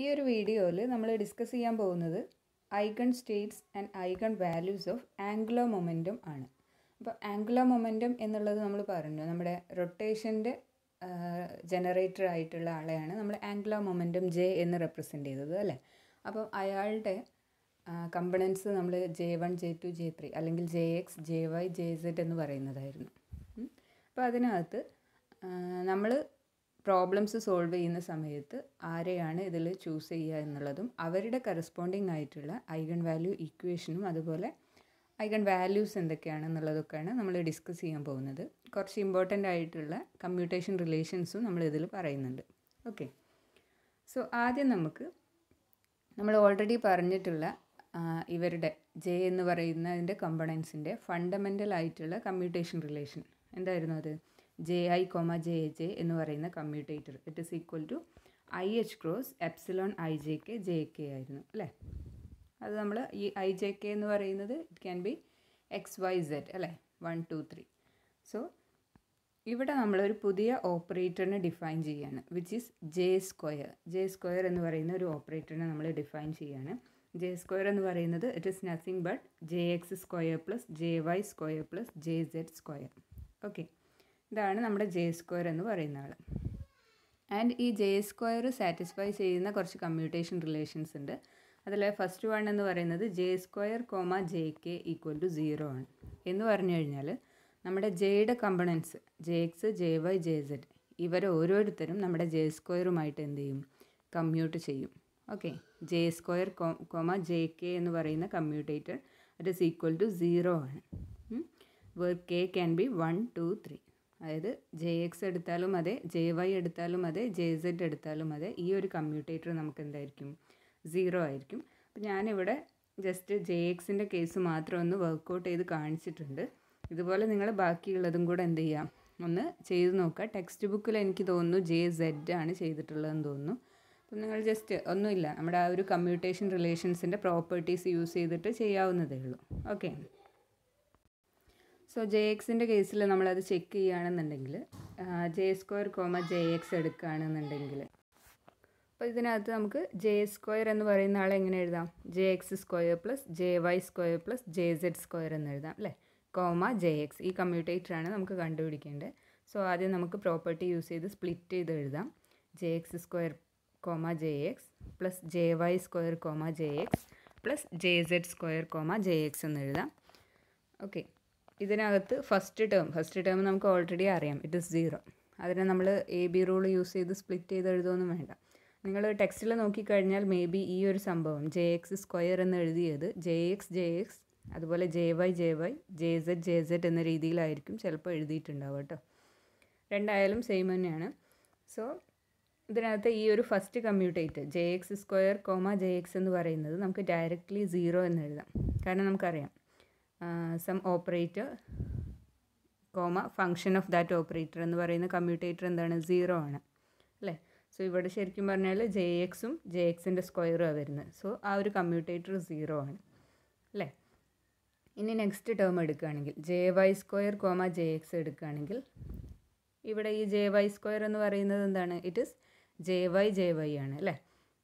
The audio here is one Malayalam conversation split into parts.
ഈ ഒരു വീഡിയോയിൽ നമ്മൾ ഡിസ്കസ് ചെയ്യാൻ പോകുന്നത് eigen States and eigen values of angular momentum ആണ്. അപ്പോൾ ആംഗുലർ മൊമെൻറ്റം എന്നുള്ളത് നമ്മൾ പറഞ്ഞു, നമ്മുടെ റൊട്ടേഷൻ്റെ ജനറേറ്റർ ആയിട്ടുള്ള ആളെയാണ് നമ്മൾ ആംഗുലർ മൊമെൻറ്റം ജെ എന്ന് റെപ്രസെൻ്റ് ചെയ്തത് അല്ലേ. അപ്പം അയാളുടെ കമ്പണൻസ് നമ്മൾ J1 J2 J3 അല്ലെങ്കിൽ JX JY JZ എന്ന് പറയുന്നതായിരുന്നു. അപ്പോൾ അതിനകത്ത് നമ്മൾ പ്രോബ്ലംസ് സോൾവ് ചെയ്യുന്ന സമയത്ത് ആരെയാണ് ഇതിൽ ചൂസ് ചെയ്യുക എന്നുള്ളതും അവരുടെ കറസ്പോണ്ടിങ് ആയിട്ടുള്ള ഐഗൺ വാല്യൂ ഇക്വേഷനും അതുപോലെ ഐഗൺ വാല്യൂസ് എന്തൊക്കെയാണെന്നുള്ളതൊക്കെയാണ് നമ്മൾ ഡിസ്കസ് ചെയ്യാൻ പോകുന്നത്. കുറച്ച് ഇമ്പോർട്ടൻ്റ് ആയിട്ടുള്ള കമ്മ്യൂട്ടേഷൻ റിലേഷൻസും നമ്മൾ ഇതിൽ പറയുന്നുണ്ട്. ഓക്കെ, സോ ആദ്യം നമ്മൾ ഓൾറെഡി പറഞ്ഞിട്ടുള്ള ഇവരുടെ ജെ എന്ന് പറയുന്നതിൻ്റെ കമ്പണൻസിൻ്റെ ഫണ്ടമെൻ്റൽ ആയിട്ടുള്ള കമ്മ്യൂട്ടേഷൻ റിലേഷൻ എന്തായിരുന്നു? അത് JI, JJ എന്ന് പറയുന്ന commutator it is equal to IH cross epsilon IJK JK ആയിരുന്നു അല്ലേ. അത് നമ്മൾ ഈ IJK എന്ന് പറയുന്നത് ഇറ്റ് ക്യാൻ ബി XYZ അല്ലേ, 1 2 3. സോ ഇവിടെ നമ്മളൊരു പുതിയ ഓപ്പറേറ്ററിനെ ഡിഫൈൻ ചെയ്യാണ്, വിച്ച് ഈസ് ജെ സ്ക്വയർ എന്ന് പറയുന്ന ഒരു ഓപ്പറേറ്ററിനെ നമ്മൾ ഡിഫൈൻ ചെയ്യാണ്. ജെ സ്ക്വയർ എന്ന് പറയുന്നത് it is nothing but JX square plus JY square plus JZ square. Okay, ഇതാണ് നമ്മുടെ ജെ സ്ക്വയർ എന്ന് പറയുന്ന ആൾ. ആൻഡ് ഈ ജെ സ്ക്വയർ സാറ്റിസ്ഫൈ ചെയ്യുന്ന കുറച്ച് കമ്മ്യൂട്ടേഷൻ റിലേഷൻസ് ഉണ്ട്. അതിൽ ഫസ്റ്റ് വൺ എന്ന് പറയുന്നത് J square JK equal to 0 ആണ്. എന്ന് പറഞ്ഞു കഴിഞ്ഞാൽ നമ്മുടെ ജെയുടെ കമ്പണൻസ് JX JY JZ ഇവർ ഓരോരുത്തരും നമ്മുടെ ജെ സ്ക്വയറുമായിട്ട് എന്ത് ചെയ്യും? കമ്മ്യൂട്ട് ചെയ്യും. ഓക്കെ, ജെ സ്ക്വയർ JK എന്ന് പറയുന്ന commutator it is equal to 0 ആണ്. Where K can be 1 2 3. അതായത് JX എടുത്താലും അതെ, JY എടുത്താലും അതെ, JZ എടുത്താലും അതെ, ഈ ഒരു കമ്മ്യൂട്ടേറ്റർ നമുക്ക് എന്തായിരിക്കും? 0 ആയിരിക്കും. അപ്പോൾ ഞാനിവിടെ ജസ്റ്റ് JXൻ്റെ കേസ് മാത്രം ഒന്ന് വർക്കൗട്ട് ചെയ്ത് കാണിച്ചിട്ടുണ്ട്. ഇതുപോലെ നിങ്ങൾ ബാക്കിയുള്ളതും കൂടെ എന്ത് ചെയ്യാം, ഒന്ന് ചെയ്ത് നോക്കുക. ടെക്സ്റ്റ് ബുക്കിൽ എനിക്ക് തോന്നുന്നു JZ ആണ് ചെയ്തിട്ടുള്ളതെന്ന് തോന്നുന്നു. അപ്പം നിങ്ങൾ ജസ്റ്റ് ഒന്നുമില്ല, നമ്മുടെ ആ ഒരു കമ്മ്യൂട്ടേഷൻ റിലേഷൻസിൻ്റെ പ്രോപ്പർട്ടീസ് യൂസ് ചെയ്തിട്ട് ചെയ്യാവുന്നതേ ഉള്ളൂ. ഓക്കെ, സോ JXൻ്റെ കേസിൽ നമ്മളത് ചെക്ക് ചെയ്യുകയാണെന്നുണ്ടെങ്കിൽ ജെ സ്ക്വയർ JX എടുക്കുകയാണെന്നുണ്ടെങ്കിൽ അപ്പോൾ ഇതിനകത്ത് നമുക്ക് ജെ സ്ക്വയർ എന്ന് പറയുന്ന ആളെ എങ്ങനെ എഴുതാം? JX square plus JY square plus JZ square എന്ന് എഴുതാം അല്ലേ. JX ഈ കമ്മ്യൂട്ടേറ്ററാണ് നമുക്ക് കണ്ടുപിടിക്കേണ്ടത്. സോ ആദ്യം നമുക്ക് പ്രോപ്പർട്ടി യൂസ് ചെയ്ത് സ്പ്ലിറ്റ് ചെയ്ത് എഴുതാം. JX square JX plus JY square JX plus JZ square JX എന്ന് എഴുതാം. ഓക്കെ, ഇതിനകത്ത് ഫസ്റ്റ് ടേം നമുക്ക് ഓൾറെഡി അറിയാം, ഇറ്റ് ഇസ് 0. അതിനെ നമ്മൾ AB റൂൾ യൂസ് ചെയ്ത് സ്പ്ലിറ്റ് ചെയ്ത് എഴുതുമൊന്നും വേണ്ട. നിങ്ങൾ ടെക്സ്റ്റിൽ നോക്കിക്കഴിഞ്ഞാൽ മേ ബി ഈ ഒരു സംഭവം JX സ്ക്വയർ എന്ന് എഴുതിയത് JX അതുപോലെ JY JZ JZ എന്ന രീതിയിലായിരിക്കും ചിലപ്പോൾ എഴുതിയിട്ടുണ്ടാവുക കേട്ടോ. രണ്ടായാലും സെയിം തന്നെയാണ്. സോ ഇതിനകത്ത് ഈ ഒരു first commutator JX square JX എന്ന് പറയുന്നത് നമുക്ക് ഡയറക്റ്റ്ലി 0 എന്ന് എഴുതാം. കാരണം നമുക്കറിയാം some operator function of that operator എന്ന് പറയുന്ന കമ്മ്യൂട്ടേറ്റർ എന്താണ്? 0 ആണ് അല്ലേ. സോ ഇവിടെ ശരിക്കും പറഞ്ഞാൽ JXും JXൻ്റെ സ്ക്വയറുമാണ് വരുന്നത്. സോ ആ ഒരു കമ്മ്യൂട്ടേറ്റർ 0 ആണ് അല്ലേ. ഇനി നെക്സ്റ്റ് ടേം എടുക്കുകയാണെങ്കിൽ JY സ്ക്വയർ JX എടുക്കുകയാണെങ്കിൽ ഇവിടെ ഈ JY സ്ക്വയർ എന്ന് പറയുന്നത് എന്താണ്? ഇറ്റ് ഈസ് JY ആണ് അല്ലേ.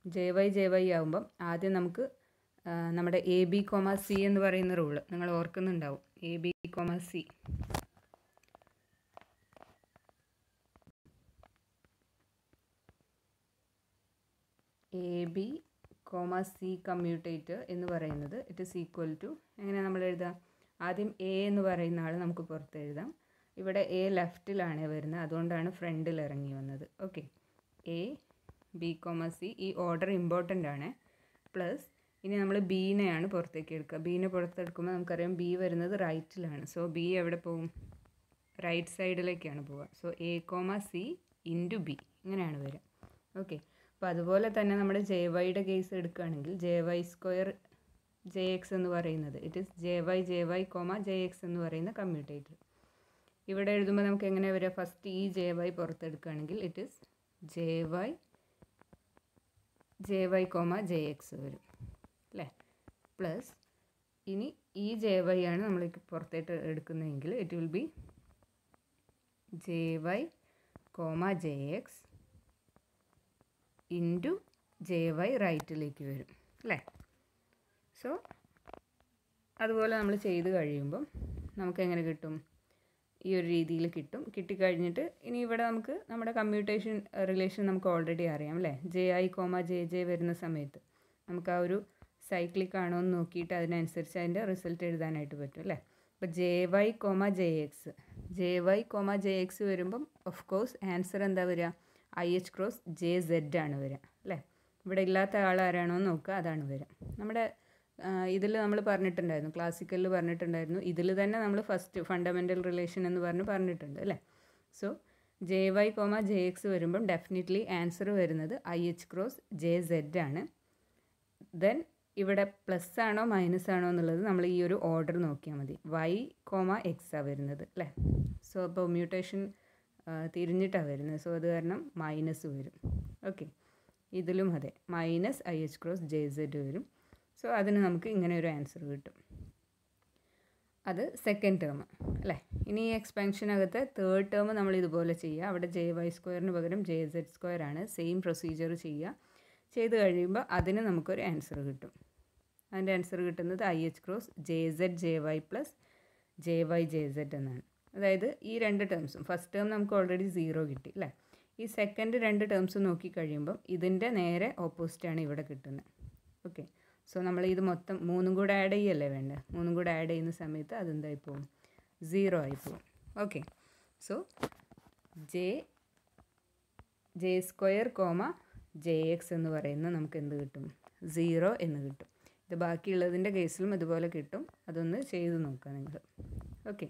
JY ആകുമ്പം ആദ്യം നമുക്ക് നമ്മുടെ AB, C എന്ന് പറയുന്ന റൂള് നിങ്ങൾ ഓർക്കുന്നുണ്ടാവും. AB, C AB, C commutator എന്ന് പറയുന്നത് ഇറ്റ് ഈസ് ഈക്വൽ ടു എങ്ങനെ നമ്മൾ എഴുതാം? ആദ്യം A എന്ന് പറയുന്ന ആൾ നമുക്ക് പുറത്ത് എഴുതാം. ഇവിടെ A ലെഫ്റ്റിലാണ് വരുന്നത്, അതുകൊണ്ടാണ് ഫ്രണ്ടിൽ ഇറങ്ങി വന്നത്. ഓക്കെ, A B, C ഈ ഓർഡർ ഇമ്പോർട്ടൻ്റ് ആണ്. പ്ലസ് ഇനി നമ്മൾ ബീനെയാണ് പുറത്തേക്ക് എടുക്കുക. ബീനെ പുറത്തെടുക്കുമ്പോൾ നമുക്കറിയാം B വരുന്നത് റൈറ്റിലാണ്. സോ B എവിടെ പോവും? റൈറ്റ് സൈഡിലേക്കാണ് പോവുക. So A, C into B ഇങ്ങനെയാണ് വരിക. ഓക്കെ, അപ്പോൾ അതുപോലെ തന്നെ നമ്മുടെ JYയുടെ കേസ് എടുക്കുകയാണെങ്കിൽ JY സ്ക്വയർ JX എന്ന് പറയുന്നത് ഇറ്റ് ഈസ് JY JX എന്ന് പറയുന്ന കമ്മ്യൂട്ടേറ്റർ. ഇവിടെ എഴുതുമ്പോൾ നമുക്ക് എങ്ങനെ വരിക? ഫസ്റ്റ് ഈ JY പുറത്തെടുക്കുകയാണെങ്കിൽ ഇറ്റ് ഈസ് JY JX വരും അല്ലേ. പ്ലസ് ഇനി ഈ JY ആണ് നമ്മൾ പുറത്തേട്ട് എടുക്കുന്നതെങ്കിൽ it will be JY JX into J Y റൈറ്റിലേക്ക് വരും അല്ലേ. സോ അതുപോലെ നമ്മൾ ചെയ്ത് കഴിയുമ്പം നമുക്ക് എങ്ങനെ കിട്ടും, ഈ ഒരു രീതിയിൽ കിട്ടും. കിട്ടിക്കഴിഞ്ഞിട്ട് ഇനി ഇവിടെ നമുക്ക് നമ്മുടെ കമ്മ്യൂട്ടേഷൻ റിലേഷൻ നമുക്ക് ഓൾറെഡി അറിയാം അല്ലേ. J I comma J J വരുന്ന സമയത്ത് നമുക്ക് ആ ഒരു സൈക്ലിക് ആണോ എന്ന് നോക്കിയിട്ട് അതിനനുസരിച്ച് അതിൻ്റെ റിസൾട്ട് എഴുതാനായിട്ട് പറ്റും അല്ലേ. അപ്പോൾ J Y comma J X വരുമ്പം ഓഫ് കോഴ്സ് ആൻസർ എന്താ വരിക, I H cross J Z ആണ് വരിക അല്ലേ. ഇവിടെ ഇല്ലാത്ത ആൾ ആരാണോ എന്ന് നോക്കുക, അതാണ് വരിക. നമ്മുടെ ഇതിൽ നമ്മൾ പറഞ്ഞിട്ടുണ്ടായിരുന്നു, ക്ലാസിക്കലിൽ പറഞ്ഞിട്ടുണ്ടായിരുന്നു, ഇതിൽ തന്നെ നമ്മൾ ഫസ്റ്റ് ഫണ്ടമെൻ്റൽ റിലേഷൻ എന്ന് പറഞ്ഞിട്ടുണ്ട് അല്ലേ. So J Y comma J X വരുമ്പം ഡെഫിനറ്റ്ലി ആൻസർ വരുന്നത് I H cross J Z ആണ്. ദെൻ ഇവിടെ പ്ലസ് ആണോ മൈനസ് ആണോ എന്നുള്ളത് നമ്മൾ ഈ ഒരു ഓർഡർ നോക്കിയാൽ മതി. വൈ കോമ എക്സ് ആണ് വരുന്നത് അല്ലേ. സോ അപ്പോൾ മ്യൂട്ടേഷൻ തിരിഞ്ഞിട്ടാണ് വരുന്നത്. സോ അത് കാരണം മൈനസ് വരും. ഓക്കെ, ഇതിലും അതെ, minus I H cross J Z വരും. സോ അതിന് നമുക്ക് ഇങ്ങനെ ഒരു ആൻസർ കിട്ടും. അത് സെക്കൻഡ് ടേം അല്ലേ. ഇനി ഈ എക്സ്പാൻഷനകത്ത് തേർഡ് ടേം നമ്മൾ ഇതുപോലെ ചെയ്യുക. അവിടെ ജെ വൈ സ്ക്വയറിന് പകരം ജെ സെഡ് സ്ക്വയർ ആണ്. സെയിം പ്രൊസീജിയർ ചെയ്യുക. ചെയ്ത് കഴിയുമ്പോൾ അതിന് നമുക്കൊരു ആൻസർ കിട്ടും. അതിൻ്റെ ആൻസർ കിട്ടുന്നത് I H cross J Z J Y plus J Y J Z എന്നാണ്. അതായത് ഈ രണ്ട് ടേംസും, ഫസ്റ്റ് ടേം നമുക്ക് ഓൾറെഡി 0 കിട്ടി അല്ലേ. ഈ സെക്കൻഡ് രണ്ട് ടേംസും നോക്കിക്കഴിയുമ്പം ഇതിൻ്റെ നേരെ ഓപ്പോസിറ്റാണ് ഇവിടെ കിട്ടുന്നത്. ഓക്കെ, സോ നമ്മൾ ഇത് മൊത്തം മൂന്നും കൂടെ ആഡ് ചെയ്യല്ലേ വേണ്ടത്. മൂന്നും കൂടെ ആഡ് ചെയ്യുന്ന സമയത്ത് അതെന്തായി പോകും, 0 ആയി പോകും. Okay, so J square comma J X എന്ന് പറയുന്നത് നമുക്ക് എന്ത് കിട്ടും, 0 എന്ന് കിട്ടും. ഇത് ബാക്കിയുള്ളതിൻ്റെ കേസിലും ഇതുപോലെ കിട്ടും. അതൊന്ന് ചെയ്ത് നോക്കുക നിങ്ങൾ. ഓക്കെ,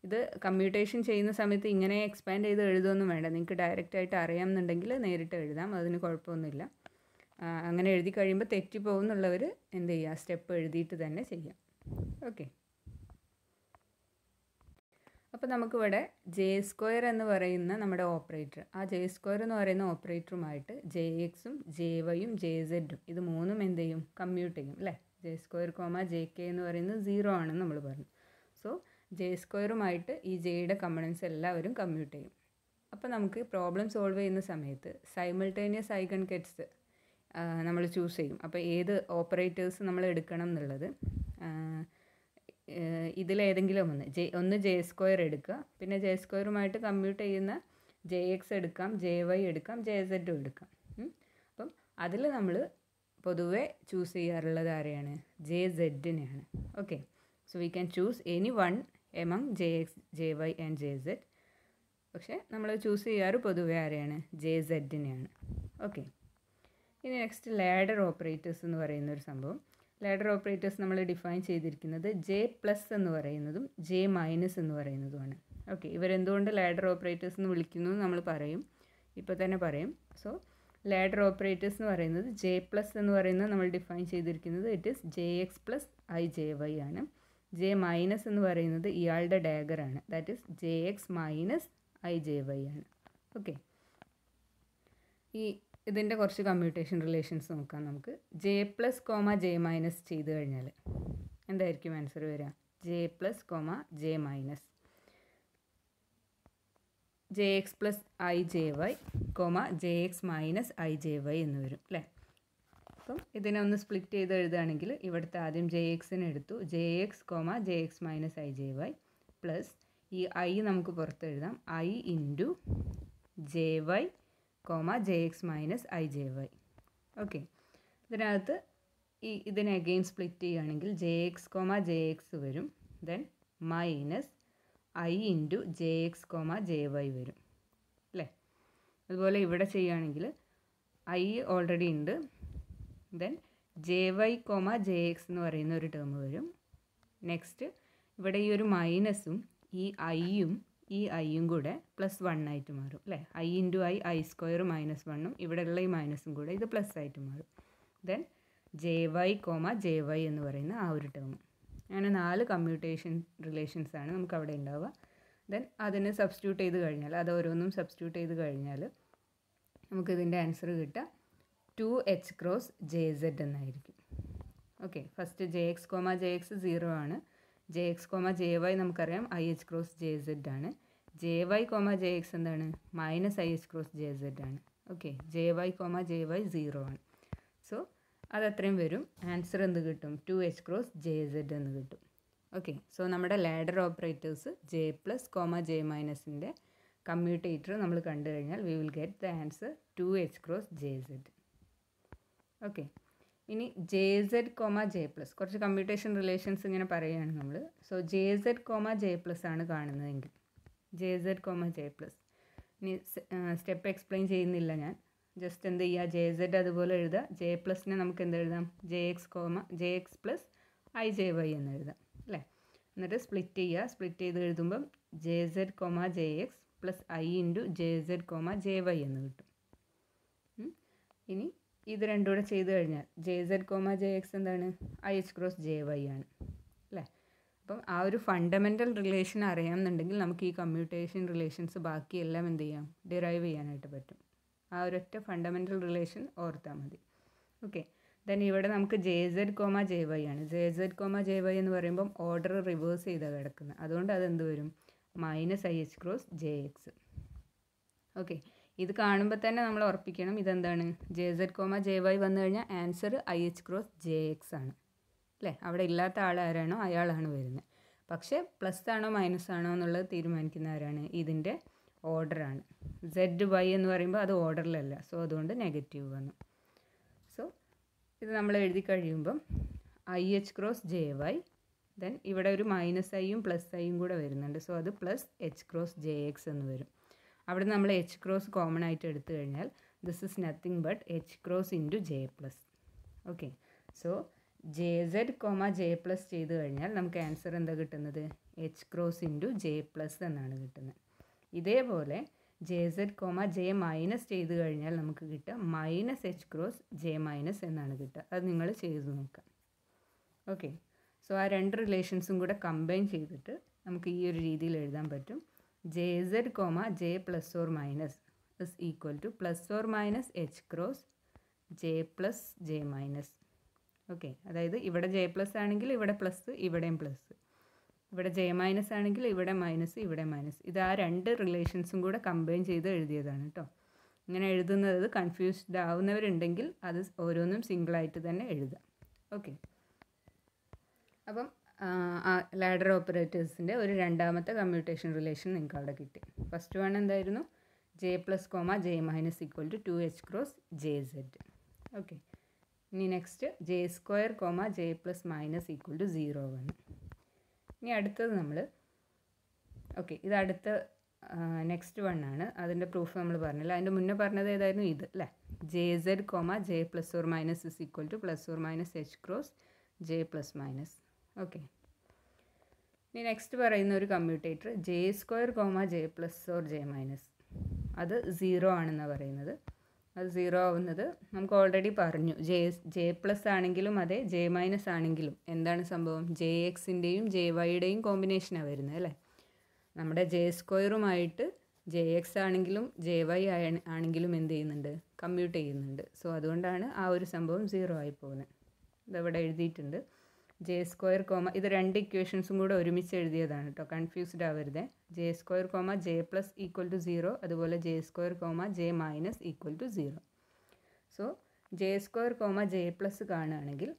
ഇത് കമ്മ്യൂട്ടേഷൻ ചെയ്യുന്ന സമയത്ത് ഇങ്ങനെ എക്സ്പാൻഡ് ചെയ്ത് എഴുതുമൊന്നും വേണ്ട. നിങ്ങൾക്ക് ഡയറക്റ്റായിട്ട് അറിയാമെന്നുണ്ടെങ്കിൽ നേരിട്ട് എഴുതാം, അതിന് കുഴപ്പമൊന്നുമില്ല. അങ്ങനെ എഴുതി കഴിയുമ്പോൾ തെറ്റിപ്പോകുന്നുള്ളവർ എന്ത് ചെയ്യുക, സ്റ്റെപ്പ് എഴുതിയിട്ട് തന്നെ ചെയ്യാം. ഓക്കെ, അപ്പോൾ നമുക്കിവിടെ ജെ സ്ക്വയർ എന്ന് പറയുന്ന നമ്മുടെ ഓപ്പറേറ്റർ, ആ ജെ സ്ക്വയർ എന്ന് പറയുന്ന ഓപ്പറേറ്ററുമായിട്ട് ജെ എക്സും ജെ വൈയും ജെ സെഡും ഇത് മൂന്നും എന്ത് ചെയ്യും, കമ്മ്യൂട്ട് ചെയ്യും അല്ലേ. J square comma J K എന്ന് പറയുന്നത് 0 ആണെന്ന് നമ്മൾ പറഞ്ഞു. സോ ജെ സ്ക്വയറുമായിട്ട് ഈ ജെയുടെ കമ്പണൻസ് എല്ലാവരും കമ്മ്യൂട്ട് ചെയ്യും. അപ്പോൾ നമുക്ക് പ്രോബ്ലം സോൾവ് ചെയ്യുന്ന സമയത്ത് സൈമിൾട്ടേനിയസ് ഐഗൺ കെറ്റ്സ് നമ്മൾ ചൂസ് ചെയ്യും. അപ്പോൾ ഏത് ഓപ്പറേറ്റേഴ്സ് നമ്മൾ എടുക്കണം എന്നുള്ളത് ഇതിലേതെങ്കിലും ഒന്ന് ജെ സ്ക്വയർ എടുക്കുക, പിന്നെ ജെ സ്ക്വയറുമായിട്ട് കമ്മ്യൂട്ട് ചെയ്യുന്ന ജെ എക്സ് എടുക്കാം, ജെ വൈ എടുക്കാം, ജെ സെഡും എടുക്കാം. അപ്പം അതിൽ നമ്മൾ പൊതുവെ ചൂസ് ചെയ്യാറുള്ളത് ആരെയാണ്, ജെ സെഡിനെയാണ്. Okay, so we can choose any one among J X J Y and J zed. പക്ഷേ നമ്മൾ ചൂസ് ചെയ്യാറ് പൊതുവെ ആരെയാണ്, ജെ സെഡിനെയാണ്. ഓക്കെ, ഇനി നെക്സ്റ്റ് ലാഡർ ഓപ്പറേറ്റേഴ്സ് എന്ന് പറയുന്ന ഒരു സംഭവം. ലാഡർ ഓപ്പറേറ്റേഴ്സ് നമ്മൾ ഡിഫൈൻ ചെയ്തിരിക്കുന്നത് ജെ പ്ലസ് എന്ന് പറയുന്നതും ജെ മൈനസ് എന്ന് പറയുന്നതുമാണ്. ഓക്കെ, ഇവരെന്തുകൊണ്ട് ലാഡർ ഓപ്പറേറ്റേഴ്സ് എന്ന് വിളിക്കുന്നു നമ്മൾ പറയും, ഇപ്പോൾ തന്നെ പറയും. സോ ലാഡർ ഓപ്പറേറ്റേഴ്സ് എന്ന് പറയുന്നത് ജെ പ്ലസ് എന്ന് പറയുന്നത് നമ്മൾ ഡിഫൈൻ ചെയ്തിരിക്കുന്നത് it is J X plus I J Y ആണ്. ജെ മൈനസ് എന്ന് പറയുന്നത് ഇയാളുടെ ഡാഗറാണ്, that is J X minus I J Y ആണ്. ഓക്കെ, ഇതിൻ്റെ കുറച്ച് കമ്മ്യൂട്ടേഷൻ റിലേഷൻസ് നോക്കാം നമുക്ക്. J plus comma J minus ചെയ്ത് കഴിഞ്ഞാൽ എന്തായിരിക്കും ആൻസർ വരിക, J plus comma J minus J X plus I J Y comma J X minus I J Y എന്ന് വരും അല്ലേ. അപ്പം ഇതിനെ ഒന്ന് സ്പ്ലിറ്റ് ചെയ്ത് എഴുതുകയാണെങ്കിൽ ഇവിടുത്തെ ആദ്യം ജെ എക്സിന് എടുത്തു, J X comma J X minus I J Y plus ഈ ഐ നമുക്ക് പുറത്ത് എഴുതാം, I into J Y comma J X minus I J Y. Okay, ഇതിനകത്ത് ഇതിനെ അഗെയിൻ സ്പ്ലിറ്റ് ചെയ്യുകയാണെങ്കിൽ J X comma J X വരും, then minus I into J X comma J Y വരും അല്ലേ. അതുപോലെ ഇവിടെ ചെയ്യുകയാണെങ്കിൽ ഐ ഓൾറെഡി ഉണ്ട്, then J Y comma J X എന്ന് പറയുന്ന ഒരു ടേം വരും. നെക്സ്റ്റ് ഇവിടെ ഈ ഒരു മൈനസും ഈ ഐയും കൂടെ +1 ആയിട്ട് മാറും അല്ലേ. ഐ ഇൻറ്റു ഐ സ്ക്വയർ -1ഉം ഇവിടെയുള്ള ഈ മൈനസും കൂടെ ഇത് പ്ലസ് ആയിട്ട് മാറും. Then J Y comma J Y എന്ന് പറയുന്ന ആ ഒരു ടേം. അങ്ങനെ 4 കമ്മ്യൂട്ടേഷൻ റിലേഷൻസാണ് നമുക്ക് അവിടെ ഉണ്ടാവുക. ദെൻ അതിന് സബ്സ്റ്റിറ്റ്യൂട്ട് ചെയ്ത് കഴിഞ്ഞാൽ, അത് ഓരോന്നും സബ്സ്റ്റിറ്റ്യൂട്ട് ചെയ്ത് കഴിഞ്ഞാൽ നമുക്കിതിൻ്റെ ആൻസർ കിട്ടുക 2h ക്രോസ് ജെ സെഡ് എന്നായിരിക്കും. Okay, first J X comma J X 0 ആണ്. J X comma J Y നമുക്കറിയാം IH ക്രോസ് ജെ സെഡ് ആണ്. J Y comma J X എന്താണ്, -IH ക്രോസ് ജെ സെഡ് ആണ്. Okay, J Y comma J Y 0 ആണ്. സോ അതത്രയും വരും. ആൻസർ എന്ത് കിട്ടും? 2h ക്രോസ് JZ എന്ന് കിട്ടും. ഓക്കെ, സോ നമ്മുടെ ladder operators J plus J മൈനസിൻ്റെ കമ്മ്യൂട്ടേറ്റർ നമ്മൾ കണ്ടു കഴിഞ്ഞാൽ we will get the answer 2h cross JZ. Okay, ഇനി JZ, J പ്ലസ് കുറച്ച് കമ്മ്യൂട്ടേഷൻ റിലേഷൻസ് ഇങ്ങനെ പറയുകയാണ് നമ്മൾ. സോ JZ, J പ്ലസ് ആണ് കാണുന്നതെങ്കിൽ JZ, J പ്ലസ്. ഇനി സ്റ്റെപ്പ് എക്സ്പ്ലെയിൻ ചെയ്യുന്നില്ല ഞാൻ. ജസ്റ്റ് എന്ത് ചെയ്യുക, JZ അതുപോലെ എഴുതുക. J പ്ലസിനെ നമുക്ക് എന്ത് എഴുതാം? JX പ്ലസ് IJY എന്ന് എഴുതാം അല്ലേ. എന്നിട്ട് സ്പ്ലിറ്റ് ചെയ്യുക. സ്പ്ലിറ്റ് ചെയ്ത് എഴുതുമ്പം JZ, JX plus I into JZ, JY എന്ന് കിട്ടും. ഇനി ഇത് രണ്ടും കൂടെ ചെയ്ത് കഴിഞ്ഞാൽ JZ, JX എന്താണ്? IH ക്രോസ് JY ആണ് അല്ലേ. അപ്പം ആ ഒരു ഫണ്ടമെൻ്റൽ റിലേഷൻ അറിയാമെന്നുണ്ടെങ്കിൽ നമുക്ക് ഈ കമ്മ്യൂട്ടേഷൻ റിലേഷൻസ് ബാക്കിയെല്ലാം എന്ത് ചെയ്യാം? ഡിറൈവ് ചെയ്യാനായിട്ട് പറ്റും. ആ ഒരൊറ്റ ഫണ്ടമെൻ്റൽ റിലേഷൻ ഓർത്താൽ മതി. ഓക്കെ, ദെൻ ഇവിടെ നമുക്ക് JZ, JY ആണ്. JZ, JY എന്ന് പറയുമ്പം ഓർഡർ റിവേഴ്സ് ചെയ്താണ് കിടക്കുന്നത്. അതുകൊണ്ട് അതെന്ത് വരും? -IH cross JX. ഓക്കെ, ഇത് കാണുമ്പോൾ തന്നെ നമ്മൾ ഉറപ്പിക്കണം ഇതെന്താണ്? JZ, JY വന്നു കഴിഞ്ഞാൽ ആൻസർ IH ക്രോസ് JX ആണ് അല്ലേ. അവിടെ ഇല്ലാത്ത ആളാരാണോ അയാളാണ് വരുന്നത്. പക്ഷേ പ്ലസ് ആണോ മൈനസ് ആണോ എന്നുള്ളത് തീരുമാനിക്കുന്ന ആരാണ്? ഇതിൻ്റെ ഓർഡറാണ്. ZY എന്ന് പറയുമ്പോൾ അത് ഓർഡറിലല്ല. സോ അതുകൊണ്ട് നെഗറ്റീവ് വന്നു. സോ ഇത് നമ്മൾ എഴുതി കഴിയുമ്പം IH ക്രോസ് JY, ദെൻ ഇവിടെ ഒരു -Iയും +Iയും കൂടെ വരുന്നുണ്ട്. സോ അത് +H ക്രോസ് JX എന്ന് വരും. അവിടെ നമ്മൾ H ക്രോസ് കോമൺ ആയിട്ട് എടുത്തു കഴിഞ്ഞാൽ this is nothing but H cross into J plus. Okay, so JZ, J plus ചെയ്ത് കഴിഞ്ഞാൽ നമുക്ക് ആൻസർ എന്താ കിട്ടുന്നത്? H cross into J plus എന്നാണ് കിട്ടുന്നത്. ഇതേപോലെ JZ, J മൈനസ് ചെയ്ത് കഴിഞ്ഞാൽ നമുക്ക് കിട്ടുക -H ക്രോസ് J മൈനസ് എന്നാണ് കിട്ടുക. അത് നിങ്ങൾ ചെയ്ത് നോക്കാം. ഓക്കെ, സോ ആ രണ്ട് റിലേഷൻസും കൂടെ കമ്പൈൻ ചെയ്തിട്ട് നമുക്ക് ഈ ഒരു രീതിയിൽ എഴുതാൻ പറ്റും. JZ, J plus or minus is equal two plus or minus H cross J plus J minus. Okay, അതായത് ഇവിടെ J പ്ലസ് ആണെങ്കിൽ ഇവിടെ പ്ലസ്, ഇവിടെയും പ്ലസ്. ഇവിടെ J മൈനസ് ആണെങ്കിൽ ഇവിടെ മൈനസ്, ഇവിടെ മൈനസ്. ഇത് ആ രണ്ട് റിലേഷൻസും കൂടെ കമ്പൈൻ ചെയ്ത് എഴുതിയതാണ് കേട്ടോ. ഇങ്ങനെ എഴുതുന്നത് കൺഫ്യൂസ്ഡ് ആവുന്നവരുണ്ടെങ്കിൽ അത് ഓരോന്നും സിംഗിളായിട്ട് തന്നെ എഴുതാം. ഓക്കെ, അപ്പം ലാഡർ ഓപ്പറേറ്റേഴ്സിൻ്റെ ഒരു രണ്ടാമത്തെ കമ്മ്യൂട്ടേഷൻ റിലേഷൻ നിങ്ങൾക്ക് അവിടെ കിട്ടി. ഫസ്റ്റ് വൺ എന്തായിരുന്നു? J plus, J minus equal to 2h cross JZ. Okay, ഇനി next J², J plus minus equal to 0 വന്നു. ഇനി അടുത്തത് നമ്മൾ ഇത് അടുത്ത നെക്സ്റ്റ് വൺ ആണ്. അതിൻ്റെ പ്രൂഫ് നമ്മൾ പറഞ്ഞില്ല. അതിൻ്റെ മുന്നേ പറഞ്ഞത് ഏതായിരുന്നു? ഇത് അല്ലേ. JZ, J plus or minus is equal two plus or minus H cross J plus minus. Okay, ഇനി നെക്സ്റ്റ് പറയുന്ന ഒരു commutator J², J plus or J minus. അത് 0 ആണെന്നാണ് പറയുന്നത്. അത് 0 ആവുന്നത് നമുക്ക് ഓൾറെഡി പറഞ്ഞു. J പ്ലസ് ആണെങ്കിലും അതെ, J മൈനസ് ആണെങ്കിലും എന്താണ് സംഭവം? JXൻ്റെയും JYയുടെയും കോമ്പിനേഷനാണ് വരുന്നത് അല്ലേ. നമ്മുടെ J²ഉമായിട്ട് JX ആണെങ്കിലും JY ആണെങ്കിലും എന്ത് ചെയ്യുന്നുണ്ട്? കമ്മ്യൂട്ട് ചെയ്യുന്നുണ്ട്. സോ അതുകൊണ്ടാണ് ആ ഒരു സംഭവം 0 ആയി പോകുന്നത്. ഇതവിടെ എഴുതിയിട്ടുണ്ട്. J², ഇത് രണ്ട് ഇക്വേഷൻസും കൂടെ ഒരുമിച്ച് എഴുതിയതാണ് കേട്ടോ, കൺഫ്യൂസ്ഡ് ആവരുത്. J², J plus equal to 0, അതുപോലെ J², J minus equal to 0. So J², J plus കാണുകയാണെങ്കിൽ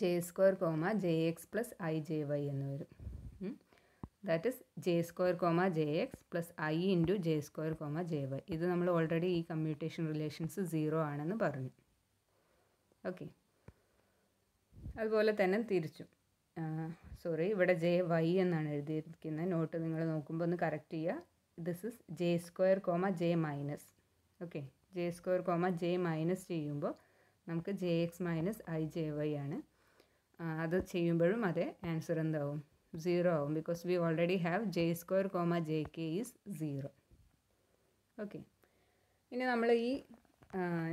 J², JX പ്ലസ് IJY എന്ന് വരും. That is J², JX plus I into J², JY. ഇത് നമ്മൾ ഓൾറെഡി ഈ കമ്മ്യൂട്ടേഷൻ റിലേഷൻസ് 0 ആണെന്ന് പറഞ്ഞു. ഓക്കെ, അതുപോലെ തന്നെ തിരിച്ചും ഇവിടെ JY എന്നാണ് എഴുതിയിരിക്കുന്നത്. നോട്ട് നിങ്ങൾ നോക്കുമ്പോൾ ഒന്ന് കറക്റ്റ് ചെയ്യുക. This is J², J minus. Okay, J², J minus ചെയ്യുമ്പോൾ നമുക്ക് JX മൈനസ് IJY ആണ്. അത് ചെയ്യുമ്പോഴും അതെ, ആൻസർ എന്താവും? 0 ആവും. Because we already have J², JK is 0. Okay, ഇനി നമ്മൾ ഈ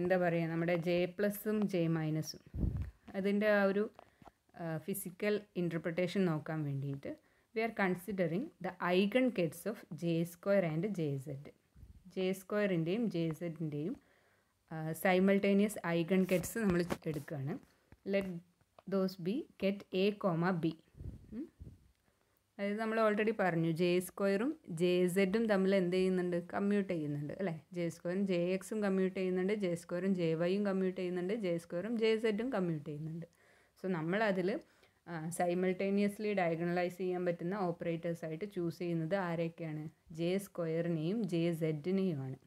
എന്താ പറയുക, നമ്മുടെ J പ്ലസും J മൈനസും അതിൻ്റെ ആ ഒരു ഫിസിക്കൽ ഇൻ്റർപ്രിട്ടേഷൻ നോക്കാൻ വേണ്ടിയിട്ട് we are considering the eigen kets of J² and JZ. J²ൻ്റെയും JZൻ്റെയും സൈമൾട്ടേനിയസ് ഐഗൺ കെറ്റ്സ് നമ്മൾ എടുക്കുകയാണ്. Let those be ket A, B. അതായത് നമ്മൾ ഓൾറെഡി പറഞ്ഞു ജെ സ്ക്വയറും ജെ സെഡും തമ്മിൽ എന്ത് ചെയ്യുന്നുണ്ട്, കമ്മ്യൂട്ട് ചെയ്യുന്നുണ്ട് അല്ലേ. ജെ സ്ക്വയറും ജെ എക്സും കമ്മ്യൂട്ട് ചെയ്യുന്നുണ്ട്, ജെ സ്ക്വയറും ജെ വൈയും കമ്മ്യൂട്ട് ചെയ്യുന്നുണ്ട്, ജെ സ്ക്വയറും ജെ സെഡും കമ്മ്യൂട്ട് ചെയ്യുന്നുണ്ട്. സോ നമ്മളതിൽ സൈമൾട്ടേനിയസ്ലി ഡയഗണലൈസ് ചെയ്യാൻ പറ്റുന്ന ഓപ്പറേറ്റേഴ്സായിട്ട് ചൂസ് ചെയ്യുന്നത് ആരൊക്കെയാണ്, ജെ സ്ക്വയറിനെയും ജെ സെഡിനെയുമാണ്.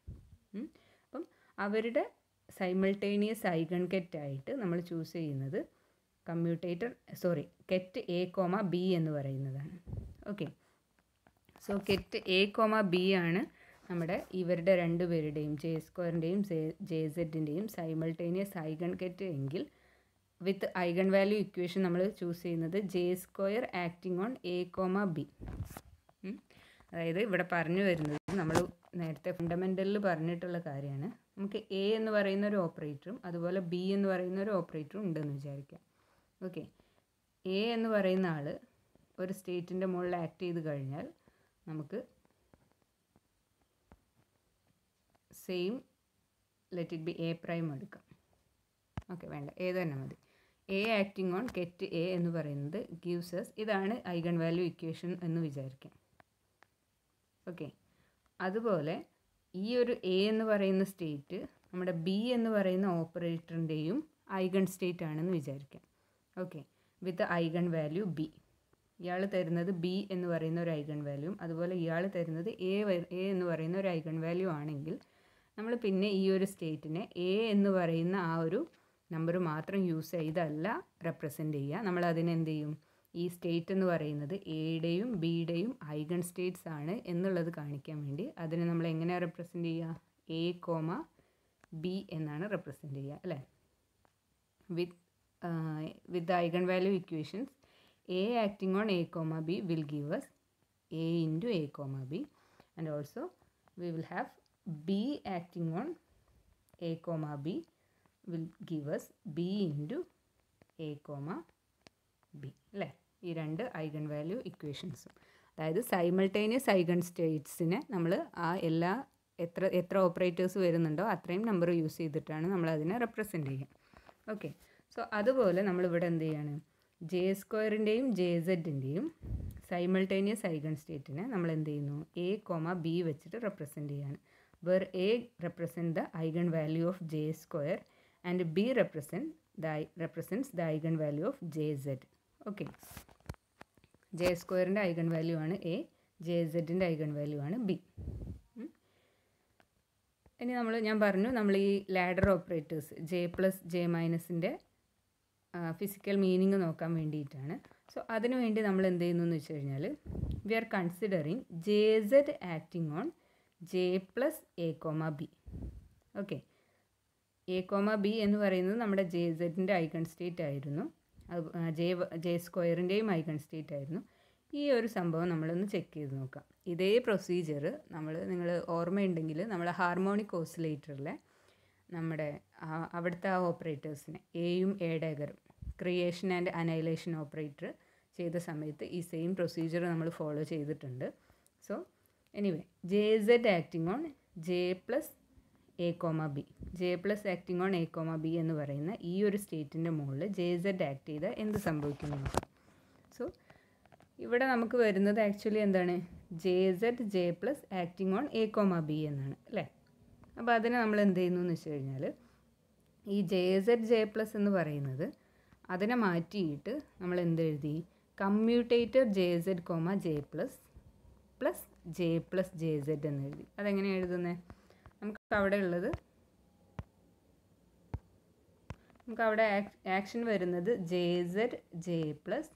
അപ്പം അവരുടെ സൈമൾട്ടേനിയസ് ഐഗൺ കെറ്റായിട്ട് നമ്മൾ ചൂസ് ചെയ്യുന്നത് കെറ്റ് എ കോമ ബി എന്ന് പറയുന്നതാണ്. Okay, so ket A comma B ആണ് നമ്മുടെ ഇവരുടെ രണ്ടുപേരുടെയും ജെ സ്ക്വയറിൻ്റെയും ജെ സെഡിൻ്റെയും സൈമൾട്ടേനിയസ് ഐഗൺ കെറ്റ് എങ്കിൽ വിത്ത് ഐഗൺ വാല്യൂ ഇക്വേഷൻ നമ്മൾ ചൂസ് ചെയ്യുന്നത് J square acting on A comma B. അതായത് ഇവിടെ പറഞ്ഞു വരുന്നത് നമ്മൾ നേരത്തെ ഫണ്ടമെൻ്റലിൽ പറഞ്ഞിട്ടുള്ള കാര്യമാണ്. നമുക്ക് എ എന്ന് പറയുന്ന ഒരു ഓപ്പറേറ്ററും അതുപോലെ ബി എന്ന് പറയുന്ന ഒരു ഓപ്പറേറ്ററും ഉണ്ടെന്ന് വിചാരിക്കാം. ഓക്കെ, എ എന്ന് പറയുന്ന ആൾ ഒരു സ്റ്റേറ്റിൻ്റെ മുകളിൽ ആക്ട് ചെയ്ത് കഴിഞ്ഞാൽ നമുക്ക് same let it be A prime എടുക്കാം. ഓക്കെ, വേണ്ട ഏത് തന്നെ മതി. എ ആക്ടിങ് ഓൺ കെറ്റ് എ എന്ന് പറയുന്നത് ഗീവ്സ് അസ്, ഇതാണ് ഐഗൺ വാല്യൂ ഇക്വേഷൻ എന്ന് വിചാരിക്കാം. ഓക്കെ, അതുപോലെ ഈ ഒരു എ എന്ന് പറയുന്ന സ്റ്റേറ്റ് നമ്മുടെ ബി എന്ന് പറയുന്ന ഓപ്പറേറ്ററിൻ്റെയും ഐഗൺ സ്റ്റേറ്റ് ആണെന്ന് വിചാരിക്കാം. Okay, with eigen value B. ഇയാൾ തരുന്നത് ബി എന്ന് പറയുന്ന ഒരു ഐഗൺ വാല്യൂവും അതുപോലെ ഇയാൾ തരുന്നത് എ എന്ന് പറയുന്ന ഒരു ഐഗൺ വാല്യൂ ആണെങ്കിൽ നമ്മൾ പിന്നെ ഈ ഒരു സ്റ്റേറ്റിനെ എ എന്ന് പറയുന്ന ആ ഒരു നമ്പർ മാത്രം യൂസ് ചെയ്തല്ല റെപ്രസെൻ്റ് ചെയ്യുക. നമ്മൾ അതിനെ എന്ത് ചെയ്യും, ഈ സ്റ്റേറ്റ് എന്ന് പറയുന്നത് എയുടെയും ബിയുടെയും ഐഗൺ സ്റ്റേറ്റ്സ് ആണ് എന്നുള്ളത് കാണിക്കാൻ വേണ്ടി അതിനെ നമ്മൾ എങ്ങനെയാണ് റെപ്രസെൻ്റ് ചെയ്യുക, എ കോമ ബി എന്നാണ് റെപ്രസെൻ്റ് ചെയ്യുക അല്ലേ. With eigen value equations A acting on A comma B will give us A into A comma B and also we will have B acting on A comma B will give us b into a comma b അല്ലേ. ഈ രണ്ട് ഐഗൺ വാല്യൂ ഇക്വേഷൻസും, അതായത് സൈമൾട്ടേനിയസ് ഐഗൺ സ്റ്റേറ്റ്സിനെ നമ്മൾ ആ എത്ര ഓപ്പറേറ്റേഴ്സ് വരുന്നുണ്ടോ അത്രയും നമ്പർ യൂസ് ചെയ്തിട്ടാണ് നമ്മൾ അതിനെ റെപ്രസെൻ്റ് ചെയ്യുക. ഓക്കെ, സോ അതുപോലെ നമ്മളിവിടെ എന്ത് ചെയ്യാണ്, ജെ സ്ക്വയറിൻ്റെയും ജെ സെഡിൻ്റെയും സൈമൾട്ടേനിയസ് ഐഗൺ സ്റ്റേറ്റിനെ നമ്മൾ എന്ത് ചെയ്യുന്നു, എ കോമ ബി വെച്ചിട്ട് റെപ്രസെൻ്റ് ചെയ്യാണ്. Where A represent the eigen value of J square and b represents the eigenvalue of jz. Okay, j സ്ക്വയറിൻ്റെ ഐഗൺ വാല്യൂ ആണ് എ, ജെ സെഡിൻ്റെ ഐഗൺ വാല്യൂ ആണ് ബി. ഇനി ഞാൻ പറഞ്ഞു നമ്മൾ ഈ ladder operators J plus J മൈനസിൻ്റെ ഫിസിക്കൽ മീനിങ് നോക്കാൻ വേണ്ടിയിട്ടാണ്. സോ അതിനു വേണ്ടി നമ്മൾ എന്ത് ചെയ്യുന്നു എന്ന് വെച്ച് കഴിഞ്ഞാൽ we are considering J Z acting on J plus A comma B. Okay, A comma B എന്ന് പറയുന്നത് നമ്മുടെ ജെ സെഡിൻ്റെ ഐഗൺ സ്റ്റേറ്റ് ആയിരുന്നു, ജെ സ്ക്വയറിൻ്റെയും ഐഗൺ സ്റ്റേറ്റ് ആയിരുന്നു. ഈ ഒരു സംഭവം നമ്മളൊന്ന് ചെക്ക് ചെയ്ത് നോക്കാം. ഇതേ പ്രൊസീജിയർ നിങ്ങൾ ഓർമ്മയുണ്ടെങ്കിൽ നമ്മൾ ഹാർമോണിക് ഓസിലേറ്ററിലെ നമ്മുടെ അവിടുത്തെ ആ ഓപ്പറേറ്റേഴ്സിനെ എയും എ ഡയഗറും ക്രിയേഷൻ ആൻഡ് അനൈലേഷൻ ഓപ്പറേറ്റർ ചെയ്ത സമയത്ത് ഈ സെയിം പ്രൊസീജിയർ നമ്മൾ ഫോളോ ചെയ്തിട്ടുണ്ട്. So anyway, J Z acting on J plus A comma B, J plus acting on A comma B എന്ന് പറയുന്ന ഈ ഒരു സ്റ്റേറ്റിൻ്റെ മുകളിൽ ജെ സെഡ് ആക്ട് ചെയ്താൽ എന്ത് സംഭവിക്കുന്നു. സോ ഇവിടെ നമുക്ക് വരുന്നത് ആക്ച്വലി എന്താണ്, J Z J plus acting on A comma B എന്നാണ് അല്ലേ. അപ്പോൾ അതിനെ നമ്മൾ എന്ത് ചെയ്യുന്നു എന്ന് വെച്ച് കഴിഞ്ഞാൽ ഈ ജെ സെഡ് ജെ പ്ലസ് എന്ന് പറയുന്നത് അതിനെ മാറ്റിയിട്ട് നമ്മൾ എന്തെഴുതി, commutator J Z comma J plus J zed എന്ന് എഴുതി. അതെങ്ങനെയാണ് എഴുതുന്നത്, നമുക്ക് അവിടെ ആക്ഷൻ വരുന്നത് J Z J plus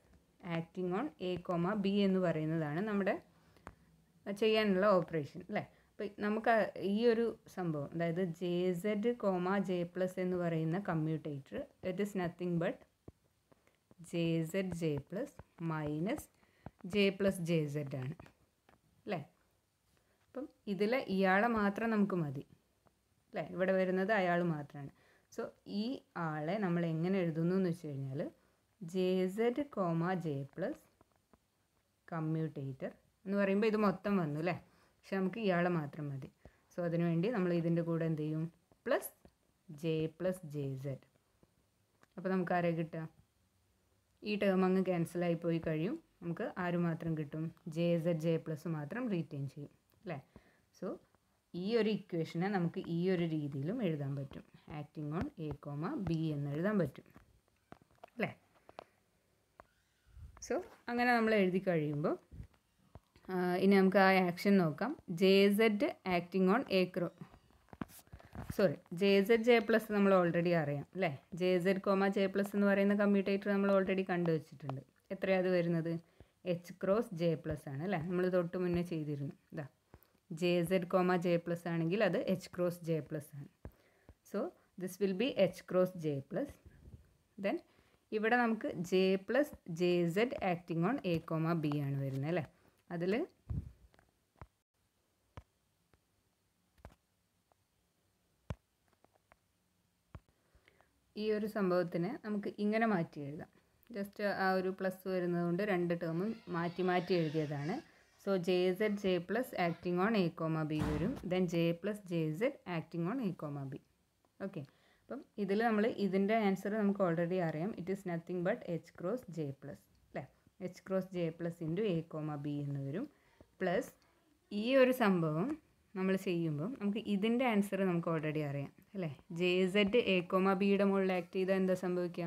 acting on A comma B എന്ന് പറയുന്നതാണ് നമ്മുടെ ചെയ്യാനുള്ള ഓപ്പറേഷൻ അല്ലേ. അപ്പോൾ നമുക്ക് ഈ ഒരു സംഭവം, അതായത് J Z comma J plus എന്ന് പറയുന്ന commutator it is nothing but J Z J plus minus J plus J Z ആണ് അല്ലേ. അപ്പം ഇതിൽ ഇയാളെ മാത്രം നമുക്ക് മതി അല്ലേ, ഇവിടെ വരുന്നത് അയാൾ മാത്രമാണ്. സോ ഈ ആളെ നമ്മൾ എങ്ങനെ എഴുതുന്നു എന്ന് വെച്ച് കഴിഞ്ഞാൽ J Z comma J plus commutator എന്ന് പറയുമ്പോൾ ഇത് മൊത്തം വന്നു അല്ലേ, പക്ഷെ നമുക്ക് ഇയാളെ മാത്രം മതി. സോ അതിനുവേണ്ടി നമ്മൾ ഇതിൻ്റെ കൂടെ എന്ത് ചെയ്യും, പ്ലസ് ജെ സെഡ്. അപ്പോൾ നമുക്ക് ആരെ കിട്ടുക, ഈ ടേം അങ്ങ് ക്യാൻസലായി പോയി കഴിയും. നമുക്ക് ആര് മാത്രം കിട്ടും? JZ മാത്രം റീറ്റെയിൻ ചെയ്യും അല്ലേ? സോ ഈ ഒരു ഇക്വേഷനെ നമുക്ക് ഈ ഒരു രീതിയിലും എഴുതാൻ പറ്റും. ആക്ടിങ് ഓൺ A, B എന്ന് എഴുതാൻ പറ്റും അല്ലേ? സോ അങ്ങനെ നമ്മൾ എഴുതി കഴിയുമ്പോൾ ഇനി നമുക്ക് ആ ആക്ഷൻ നോക്കാം. JZ ആക്ടിങ് ഓൺ JZ നമ്മൾ ഓൾറെഡി അറിയാം അല്ലേ? JZ, J+ എന്ന് പറയുന്ന കമ്മ്യൂട്ടേറ്റർ നമ്മൾ ഓൾറെഡി കണ്ടു വെച്ചിട്ടുണ്ട്. എത്രയാണ് അത് വരുന്നത്? H×J+ ആണ് അല്ലേ? നമ്മൾ തൊട്ട് മുന്നേ ചെയ്തിരുന്നു. ഇതാ JZ, J+ ആണെങ്കിൽ അത് H×J+ ആണ്. So this will be H×J+. Then ഇവിടെ നമുക്ക് J+JZ acting on A, B ആണ് വരുന്നത് അല്ലേ? അതിൽ ഈ ഒരു സംഭവത്തിന് നമുക്ക് ഇങ്ങനെ മാറ്റി എഴുതാം. ജസ്റ്റ് ആ ഒരു പ്ലസ് വരുന്നതുകൊണ്ട് രണ്ട് ടേമും മാറ്റി മാറ്റി എഴുതിയതാണ്. So JZ acting on A, B വരും. Then J+JZ acting on A, B. Okay, അപ്പം ഇതിൽ നമ്മൾ ഇതിൻ്റെ ആൻസർ നമുക്ക് ഓൾറെഡി അറിയാം. It is nothing but H×J+ അല്ലേ? H×J+ ഇൻറ്റു A, B എന്ന് വരും. പ്ലസ് ഈ ഒരു സംഭവം നമ്മൾ ചെയ്യുമ്പം നമുക്ക് ഇതിൻ്റെ ആൻസർ നമുക്ക് ഓൾറെഡി അറിയാം അല്ലേ? JZ A, Bയുടെ മുകളിൽ ആക്ട് ചെയ്താൽ എന്താ സംഭവിക്കുക?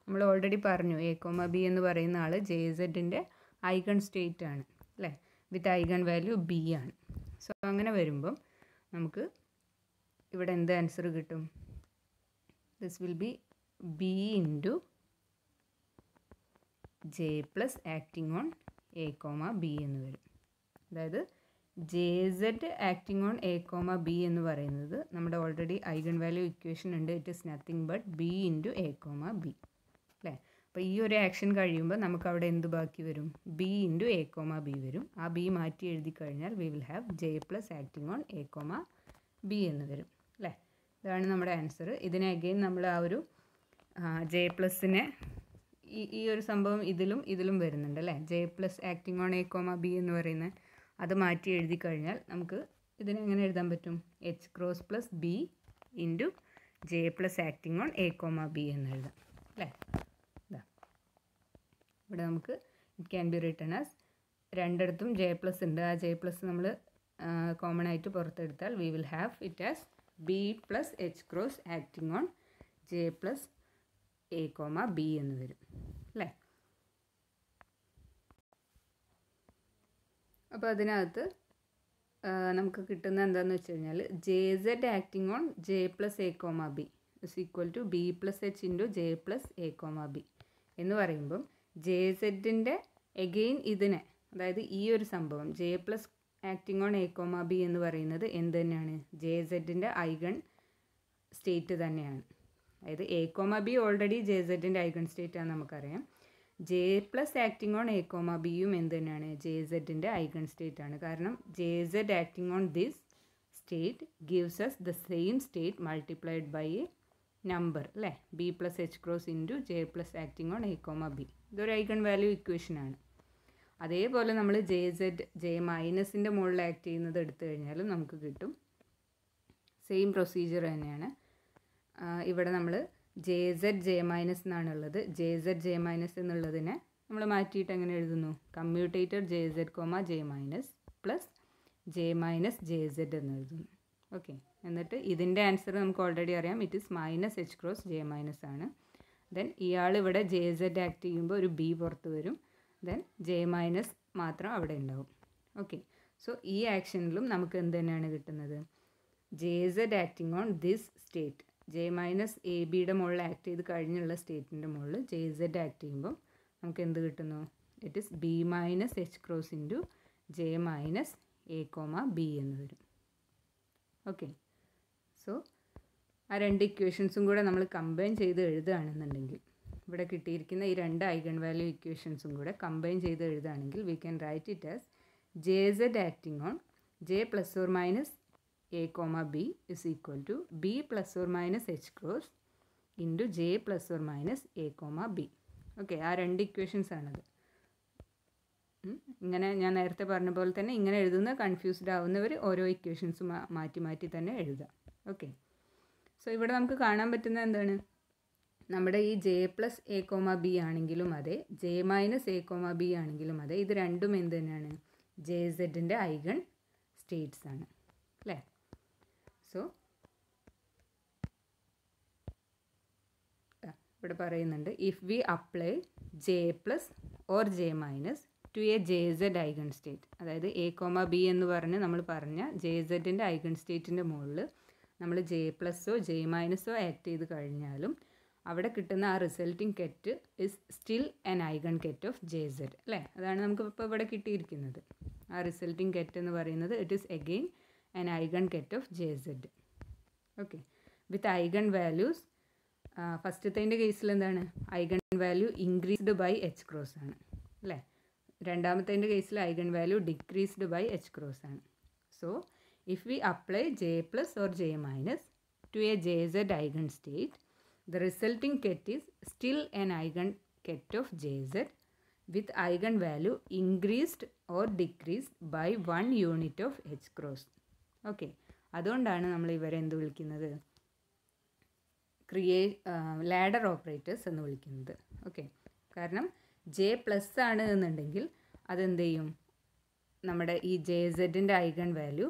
നമ്മൾ ഓൾറെഡി പറഞ്ഞു A, B എന്ന് പറയുന്ന ആൾ JZൻ്റെ ഐഗൺ സ്റ്റേറ്റ് ആണ് അല്ലേ? വിത്ത് ഐഗൺ വാല്യൂ B ആണ്. സോ അങ്ങനെ വരുമ്പം നമുക്ക് ഇവിടെ എന്ത് ആൻസർ കിട്ടും? This will be B into J+ acting on A, B എന്ന് വരും. അതായത് JZ acting on A, B എന്ന് പറയുന്നത് നമ്മുടെ ഓൾറെഡി ഐഗൺ വാല്യൂ ഇക്വേഷൻ ഉണ്ട്. It is nothing but B into A, B അല്ലേ? അപ്പോൾ ഈ ഒരു ആക്ഷൻ കഴിയുമ്പോൾ നമുക്ക് അവിടെ എന്ത് ബാക്കി വരും? B ഇൻറ്റു A, B വരും. ആ B മാറ്റി എഴുതി കഴിഞ്ഞാൽ we will have J+ acting on A, B എന്ന് വരും അല്ലേ? ഇതാണ് നമ്മുടെ ആൻസർ. ഇതിനെ അഗെയിൻ നമ്മൾ ആ ഒരു J+നെ ഈ ഒരു സംഭവം ഇതിലും വരുന്നുണ്ട് അല്ലേ? J+ acting on A, B എന്ന് പറയുന്നത് അത് മാറ്റി എഴുതി കഴിഞ്ഞാൽ നമുക്ക് ഇതിനെ എങ്ങനെ എഴുതാൻ പറ്റും? H×B into J+ acting on A, B എന്ന് എഴുതാം അല്ലേ? ഇതാ ഇവിടെ നമുക്ക് it can be written as രണ്ടിടത്തും J+ ഉണ്ട്. ആ J+ നമ്മൾ കോമൺ ആയിട്ട് പുറത്തെടുത്താൽ we will have it as B + H× acting on J+ A, B എന്ന് വരും അല്ലേ? അപ്പോൾ അതിനകത്ത് നമുക്ക് കിട്ടുന്ന എന്താണെന്ന് വെച്ച് കഴിഞ്ഞാൽ JZ acting on J+A, B is equal to B + H into J+A, B എന്ന് പറയുമ്പം JZൻ്റെ എഗെയിൻ ഇതിനെ, അതായത് ഈ ഒരു സംഭവം J+ acting on A, B എന്ന് പറയുന്നത് എന്ത് തന്നെയാണ്? JZൻ്റെ ഐഗൺ സ്റ്റേറ്റ് തന്നെയാണ്. അതായത് A, B ഓൾറെഡി JZൻ്റെ ഐഗൺ സ്റ്റേറ്റ് ആണ് നമുക്കറിയാം. J+ ആക്ടിങ് ഓൺ A, Bയും എന്ത് തന്നെയാണ്? JZൻ്റെ ഐഗൺ സ്റ്റേറ്റ് ആണ്. കാരണം JZ acting on this state gives us the same state multiplied by a number അല്ലേ? B + H× into J+ acting on A, B. ഇതൊരു ഐഗൺ വാല്യൂ ഇക്വേഷനാണ്. അതേപോലെ നമ്മൾ J- മുകളിൽ ആക്ട് ചെയ്യുന്നത് എടുത്തു കഴിഞ്ഞാലും നമുക്ക് കിട്ടും. സെയിം പ്രൊസീജിയർ തന്നെയാണ്. ഇവിടെ നമ്മൾ J എന്നാണ് ഉള്ളത്. J എന്നുള്ളതിനെ നമ്മൾ മാറ്റിയിട്ട് എങ്ങനെ എഴുതുന്നു? Commutator JZ, J- plus J- JZ എന്ന് എഴുതുന്നു. ഓക്കെ, എന്നിട്ട് ഇതിൻ്റെ ആൻസർ നമുക്ക് ഓൾറെഡി അറിയാം. ഇറ്റ് ഈസ് -H×J- ആണ്. ദെൻ ഇയാൾ ഇവിടെ JZ ആക്ട് ചെയ്യുമ്പോൾ ഒരു B പുറത്ത് വരും. ദെൻ J- മാത്രം അവിടെ ഉണ്ടാവും. ഓക്കെ, സോ ഈ ആക്ഷനിലും നമുക്ക് എന്ത് തന്നെയാണ് കിട്ടുന്നത്? JZ acting on this state J-AB മുകളിൽ ആക്ട് ചെയ്ത് കഴിഞ്ഞുള്ള സ്റ്റേറ്റിൻ്റെ മുകളിൽ JZ ആക്ട് ചെയ്യുമ്പം നമുക്ക് എന്ത് കിട്ടുന്നു? It is B- H× into J- A, B എന്ന് വരും. ഓക്കെ, സോ ആ രണ്ട് ഇക്വേഷൻസും കൂടെ നമ്മൾ കമ്പൈൻ ചെയ്ത് എഴുതുകയാണെന്നുണ്ടെങ്കിൽ ഇവിടെ കിട്ടിയിരിക്കുന്ന ഈ രണ്ട് ഐഗൺ വാല്യൂ ഇക്വേഷൻസും കൂടെ കമ്പൈൻ ചെയ്ത് എഴുതുകയാണെങ്കിൽ V can right it as JZ acting on J ± A, B is equal to B ± H× into J ± A, B. Okay, ആ രണ്ട് ഇക്വേഷൻസ് ആണത്. ഇങ്ങനെ ഞാൻ നേരത്തെ പറഞ്ഞ പോലെ തന്നെ ഇങ്ങനെ എഴുതുന്ന കൺഫ്യൂസ്ഡ് ആവുന്നവർ ഓരോ ഇക്വേഷൻസ് മാറ്റി മാറ്റി തന്നെ എഴുതാം. ഓക്കെ, സോ ഇവിടെ നമുക്ക് കാണാൻ പറ്റുന്ന എന്താണ്? നമ്മുടെ ഈ J plus A comma B ആണെങ്കിലും അതെ, J minus A comma B ആണെങ്കിലും അതെ, ഇത് രണ്ടും എന്ത് തന്നെയാണ്? ജെ സെഡിൻ്റെ ഐഗൺ സ്റ്റേറ്റ്സ് ആണ് അല്ലേ? സോ ഇവിടെ പറയുന്നുണ്ട്, if we apply J plus or J minus to a J Z eigen state, അതായത് എ കോമ ബി എന്ന് പറഞ്ഞ് നമ്മൾ പറഞ്ഞ ജെ സെഡിൻ്റെ ഐഗൺ സ്റ്റേറ്റിൻ്റെ മുകളിൽ നമ്മൾ ജെ പ്ലസ്സോ ജെ മൈനസോ ആക്ട് ചെയ്ത് കഴിഞ്ഞാലും അവിടെ കിട്ടുന്ന ആ resulting ket is still an eigen ket of J zed അല്ലേ? അതാണ് നമുക്ക് ഇപ്പോൾ ഇവിടെ കിട്ടിയിരിക്കുന്നത്. ആ റിസൾട്ടിങ് കെറ്റ് എന്ന് പറയുന്നത് it is again an eigen ket of J zed. Okay, with eigen values. ഫസ്റ്റത്തേൻ്റെ കേസിൽ എന്താണ്? Eigen value increased by H cross ആണ് അല്ലേ? രണ്ടാമത്തേൻ്റെ കേസിൽ eigen value decreased by H cross ആണ്. So if we apply J plus or J minus to a J Z eigen state, the resulting ket is still an eigen ket of Jz with eigenvalue increased or decreased by 1 unit of H cross. Okay, അതുകൊണ്ടാണ് നമ്മൾ ഇവരെ എന്ത് വിളിക്കുന്നത്? ലാഡർ ഓപ്പറേറ്റേഴ്സ് എന്ന് വിളിക്കുന്നത്. ഓക്കെ, കാരണം ജെ പ്ലസ് ആണ് എന്നുണ്ടെങ്കിൽ അതെന്ത് ചെയ്യും? നമ്മുടെ ഈ ജെ സെഡിൻ്റെ ഐഗൺ വാല്യൂ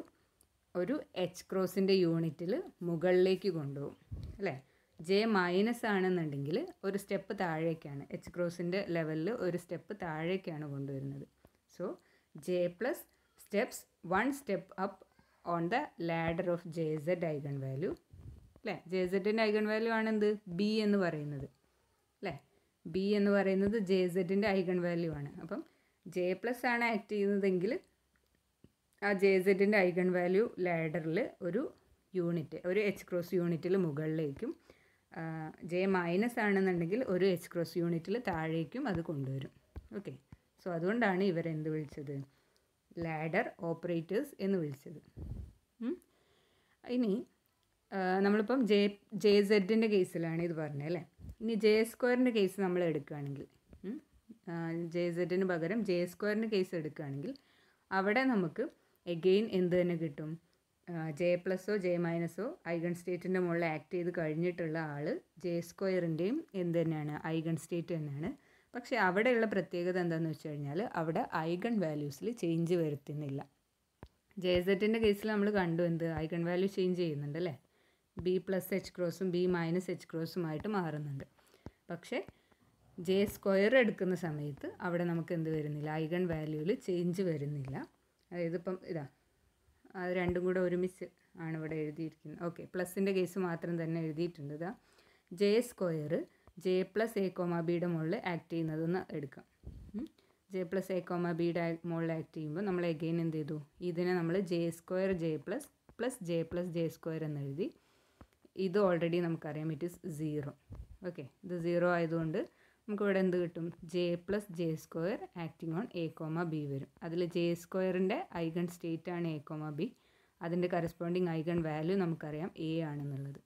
ഒരു എച്ച് ക്രോസിൻ്റെ യൂണിറ്റിൽ മുകളിലേക്ക് കൊണ്ടുപോകും അല്ലേ? ജെ മൈനസ് ആണെന്നുണ്ടെങ്കിൽ ഒരു സ്റ്റെപ്പ് താഴേക്കാണ്, എച്ച് ക്രോസിൻ്റെ ലെവലിൽ ഒരു സ്റ്റെപ്പ് താഴേക്കാണ് കൊണ്ടുവരുന്നത്. So J plus steps 1 step up on the ladder of J Z eigenvalue അല്ലേ? ജെ സെഡിൻ്റെ ഐഗൺ വാല്യൂ ആണ് എന്ത്? ബി എന്ന് പറയുന്നത് അല്ലേ? ബി എന്ന് പറയുന്നത് ജെ സെഡിൻ്റെ ഐഗൺ വാല്യൂ ആണ്. അപ്പം ജെ പ്ലസ് ആണ് ആക്ട് ചെയ്യുന്നതെങ്കിൽ ആ ജെ സെഡിൻ്റെ ഐഗൺ വാല്യൂ ലാഡറിൽ ഒരു യൂണിറ്റ്, ഒരു എച്ച് ക്രോസ് യൂണിറ്റിൽ മുകളിലേക്കും, ജെ മൈനസ് ആണെന്നുണ്ടെങ്കിൽ ഒരു എച്ച് ക്രോസ് യൂണിറ്റിൽ താഴേക്കും അത് കൊണ്ടുവരും. ഓക്കെ, സോ അതുകൊണ്ടാണ് ഇവരെന്ത് വിളിച്ചത്? ലാഡർ ഓപ്പറേറ്റേഴ്സ് എന്ന് വിളിച്ചത്. ഇനി നമ്മളിപ്പം ജെ സെഡിൻ്റെ കേസിലാണ് ഇത് പറഞ്ഞത് അല്ലേ? ഇനി ജെ സ്ക്വയറിൻ്റെ കേസ് നമ്മൾ എടുക്കുകയാണെങ്കിൽ, ജെ സെഡിന് പകരം ജെ സ്ക്വയറിൻ്റെ കേസ് എടുക്കുകയാണെങ്കിൽ അവിടെ നമുക്ക് എഗെയിൻ എന്ത് തന്നെ കിട്ടും? ജെ പ്ലസോ ജെ മൈനസോ ഐഗൺ സ്റ്റേറ്റിൻ്റെ മുകളിൽ ആക്ട് ചെയ്ത് കഴിഞ്ഞിട്ടുള്ള ആൾ ജെ സ്ക്വയറിൻ്റെയും എന്ത് തന്നെയാണ്? ഐഗൺ സ്റ്റേറ്റ് തന്നെയാണ്. പക്ഷേ അവിടെയുള്ള പ്രത്യേകത എന്താണെന്ന് വെച്ച് കഴിഞ്ഞാൽ അവിടെ ഐഗൺ വാല്യൂസിൽ ചേഞ്ച് വരുത്തുന്നില്ല. ജെ സെഡിൻ്റെ കേസിൽ നമ്മൾ കണ്ടു എന്ത്? ഐഗൺ വാല്യൂ ചേഞ്ച് ചെയ്യുന്നുണ്ട് അല്ലേ? ബി പ്ലസ് എച്ച് ക്രോസും ബി മൈനസ് എച്ച് ക്രോസുമായിട്ട് മാറുന്നുണ്ട്. പക്ഷേ ജെ സ്ക്വയർ എടുക്കുന്ന സമയത്ത് അവിടെ നമുക്ക് എന്ത് വരുന്നില്ല? ഐഗൺ വാല്യൂവിൽ ചേഞ്ച് വരുന്നില്ല. അതായത് ഇപ്പം ഇതാ അത് രണ്ടും കൂടെ ഒരുമിച്ച് ആണ് ഇവിടെ എഴുതിയിരിക്കുന്നത്. ഓക്കെ, പ്ലസിൻ്റെ കേസ് മാത്രം തന്നെ എഴുതിയിട്ടുണ്ട്. ഇതാ J square J plus A comma ബിയുടെ മുകളിൽ ആക്ട് ചെയ്യുന്നതെന്ന് എടുക്കാം. ജെ പ്ലസ് എ കോമ ബിയുടെ മുകളിൽ ആക്ട് ചെയ്യുമ്പോൾ നമ്മൾ എഗെയിൻ എന്ത് ചെയ്തു? ഇതിനെ നമ്മൾ J square J plus plus J square എന്ന് എഴുതി. ഇത് ഓൾറെഡി നമുക്കറിയാം ഇറ്റ് ഈസ് 0. ഓക്കെ, ഇത് 0 ആയതുകൊണ്ട് നമുക്കിവിടെ എന്ത് കിട്ടും? J plus J square acting on A comma B വരും. അതിൽ ജെ സ്ക്വയറിൻ്റെ ഐഗൺ സ്റ്റേറ്റ് ആണ് എ കോമ ബി. അതിൻ്റെ കറസ്പോണ്ടിങ് ഐഗൺ വാല്യൂ നമുക്കറിയാം എ ആണെന്നുള്ളത്.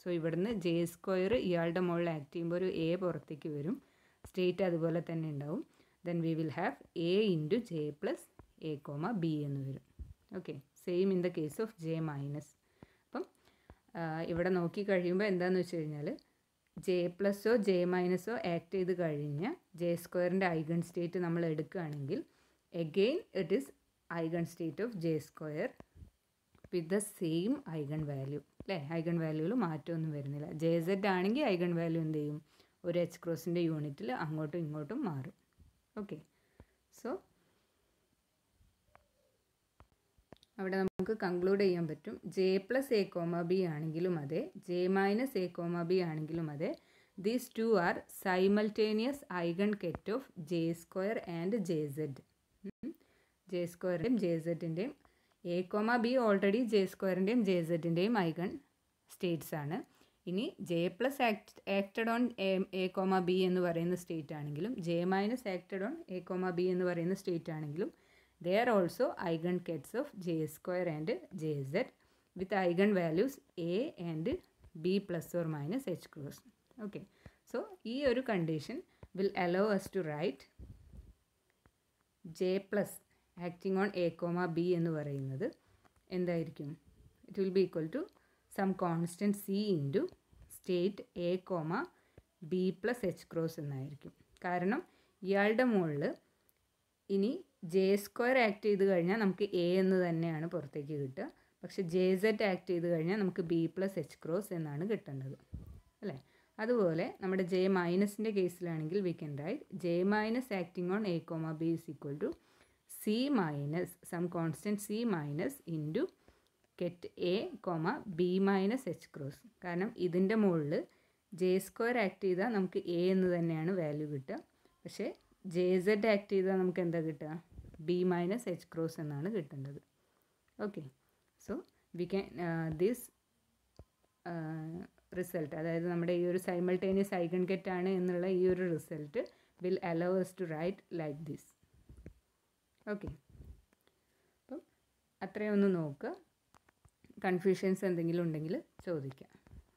സോ ഇവിടുന്ന് ജെ സ്ക്വയർ ഇയാളുടെ മുകളിൽ ആക്ട് ചെയ്യുമ്പോൾ ഒരു എ പുറത്തേക്ക് വരും, സ്റ്റേറ്റ് അതുപോലെ തന്നെ ഉണ്ടാവും. Then we will have A into J plus A comma B എന്ന് വരും. Okay, same in the case of J minus. അപ്പം ഇവിടെ നോക്കി കഴിയുമ്പോൾ എന്താണെന്ന് വെച്ച് കഴിഞ്ഞാൽ ജെ പ്ലസോ ജെ മൈനസോ ആക്ട് ചെയ്ത് കഴിഞ്ഞ് ജെ സ്ക്വയറിൻ്റെ ഐഗൺ സ്റ്റേറ്റ് നമ്മൾ എടുക്കുകയാണെങ്കിൽ again it is eigen state of J square with the same eigen value അല്ലേ? ഐഗൺ വാല്യൂവിൽ മാറ്റമൊന്നും വരുന്നില്ല. ജെ സെഡ് ആണെങ്കിൽ ഐഗൺ വാല്യൂ എന്ത് ചെയ്യും? ഒരു എച്ച് ക്രോസിൻ്റെ യൂണിറ്റിൽ അങ്ങോട്ടും ഇങ്ങോട്ടും മാറും. ഓക്കെ, സോ അവിടെ നമുക്ക് കൺക്ലൂഡ് ചെയ്യാൻ പറ്റും J plus A comma B ആണെങ്കിലും അതെ, J minus A comma B ആണെങ്കിലും അതെ, these two are simultaneous eigen ket of J square and J Z. J സ്ക്വയറിൻ്റെയും ജെ സെഡിൻ്റെയും A comma B already J സ്ക്വയറിൻ്റെയും ജെ സെഡിൻ്റെയും ഐഗൺ സ്റ്റേറ്റ്സ് ആണ്. ഇനി J plus acted on A comma B എന്ന് പറയുന്ന സ്റ്റേറ്റ് ആണെങ്കിലും J minus acted on A comma B എന്ന് പറയുന്ന സ്റ്റേറ്റ് ആണെങ്കിലും they are also eigen kets of j square and jz with eigen values a and b plus or minus h cross. Okay, so ഈ ഒരു condition will allow us to write j plus acting on a comma b എന്ന് പറയുന്നത് എന്തായിരിക്കും? It will be equal to some constant c into state a comma B plus H cross എന്നായിരിക്കും. കാരണം ഇയാളുടെ മുകളിൽ ഇനി ജെ സ്ക്വയർ ആക്ട് ചെയ്ത് കഴിഞ്ഞാൽ നമുക്ക് എ എന്ന് തന്നെയാണ് പുറത്തേക്ക് കിട്ടുക. പക്ഷേ ജെ സെഡ് ആക്ട് ചെയ്ത് കഴിഞ്ഞാൽ നമുക്ക് ബി പ്ലസ് എച്ച് ക്രോസ് എന്നാണ് കിട്ടേണ്ടത് അല്ലേ. അതുപോലെ നമ്മുടെ ജെ മൈനസിൻ്റെ കേസിലാണെങ്കിൽ we can write J minus acting on A comma B is equal to C minus some constant C minus into get A comma B minus H cross. കാരണം ഇതിൻ്റെ മുകളിൽ ജെ സ്ക്വയർ ആക്ട് ചെയ്താൽ നമുക്ക് എ എന്ന് തന്നെയാണ് വാല്യൂ കിട്ടുക. പക്ഷേ ജെ സെഡ് ആക്ട് ചെയ്താൽ നമുക്ക് എന്താ കിട്ടുക? ബി മൈനസ് എച്ച് ക്രോസ് എന്നാണ് കിട്ടേണ്ടത്. Okay, so we can this result, അതായത് നമ്മുടെ ഈ ഒരു സൈമൾട്ടേനിയസ് ഐഗൺ ഗെറ്റ് ആണ് എന്നുള്ള ഈ ഒരു result will allow us to write like this. Okay, അപ്പം അത്രയും ഒന്ന് നോക്കുക. കൺഫ്യൂഷൻസ് എന്തെങ്കിലും ഉണ്ടെങ്കിൽ ചോദിക്കാം.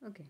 ഓക്കെ.